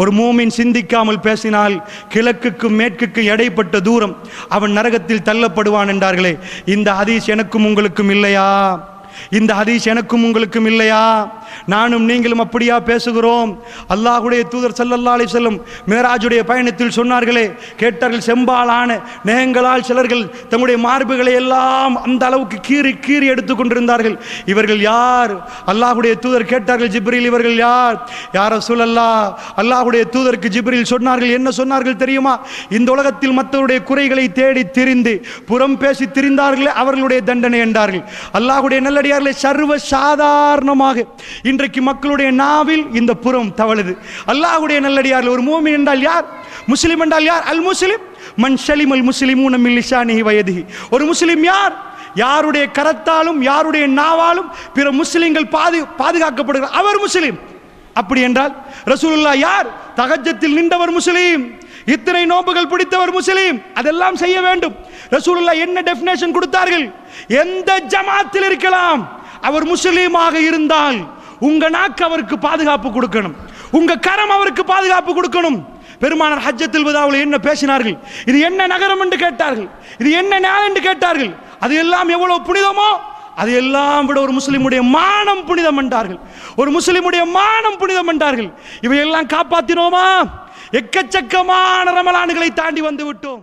ஒரு மூமின் சிந்திக்காமல் பேசினால் கிழக்குக்கும் மேற்குக்கும் இடைப்பட்ட தூரம் அவன் நரகத்தில் தள்ளப்படுவான் என்றார்களே. இந்த ஹதீஸ் எனக்கும் உங்களுக்கும் இல்லையா? இந்த ஹதீஸ் எனக்கும் உங்களுக்கும் இல்லையா? நானும் நீங்களும் அப்படியா பேசுகிறோம்? அல்லாஹ்வுடைய தூதர் ஸல்லல்லாஹு அலைஹி வஸல்லம் மிராஜுடைய பயணத்தில் சொன்னார்களே, கேட்டார்கள், செம்பாலான நகங்களால் சிலர்கள் தங்களுடைய மார்புகளை எல்லாம் அந்த அளவுக்கு கீறி கீறி எடுத்துக் கொண்டிருந்தார்கள். இவர்கள் யார்? அல்லாஹ்வுடைய தூதர் கேட்டார்கள், ஜிப்ரீல் இவர்கள் யார்? யா ரசூலல்லாஹ், அல்லாஹ்வுடைய தூதருக்கு ஜிப்ரீல் சொன்னார்கள், என்ன சொன்னார்கள் தெரியுமா? இந்த உலகத்தில் மற்றவருடைய குறைகளை தேடி திரிந்து புறம் பேசி திரிந்தார்களே அவர்களுடைய தண்டனை என்றார்கள். அல்லாஹ்வுடைய நல்லடியார்களே, சர்வ சாதாரணமாக இன்றைக்கு மக்களுடைய நாவில் இந்த புறம் தவழுது. அல்லாஹ்வுடைய நல்லடியார்கள், ஒரு மூமின் என்றால் யார்? முஸ்லிம் என்றால் யார்? அல் முஸ்லிம் மன் ஸலிமல் முஸ்லிமூன மின் லிசானிஹி வ யதிஹி. ஒரு முஸ்லிம் யார்? யாருடைய கரத்தாலும் யாருடைய நாவாலும் பிற முஸ்லிம்கள் பாதுகாக்கப்படுகிறார், அவர் முஸ்லிம். அப்படி என்றால் ரசூலுல்லாஹ் யார்? தஹஜ்ஜத்தில் நின்றவர் முஸ்லிம், இத்தனை நோன்புகள் பிடித்தவர் முஸ்லிம். அதெல்லாம் செய்ய வேண்டும். ரசூலுல்லாஹ் என்ன டெஃபினேஷன் கொடுத்தார்கள்? எந்த ஜமாத்தில் இருக்கலாம், அவர் முஸ்லீமாக இருந்தால் உங்க நாக்கு அவருக்கு பாதுகாப்பு கொடுக்கணும், உங்க கரம் அவருக்கு பாதுகாப்பு கொடுக்கணும். பெருமானார் ஹஜ்ஜத்துல் வதாவில் என்ன பேசினார்கள்? இது என்ன நகரம் என்று கேட்டார்கள், இது என்ன நாள் என்று கேட்டார்கள். அது எல்லாம் எவ்வளவு புனிதமோ அது எல்லாம் விட ஒரு முஸ்லிமுடைய மானம் புனிதம் என்றார்கள். ஒரு முஸ்லிமுடைய மானம் புனிதம் என்றார்கள். இவையெல்லாம் காப்பாற்றினோமா? எக்கச்சக்கமான ரமலான்களை தாண்டி வந்து விட்டோம்.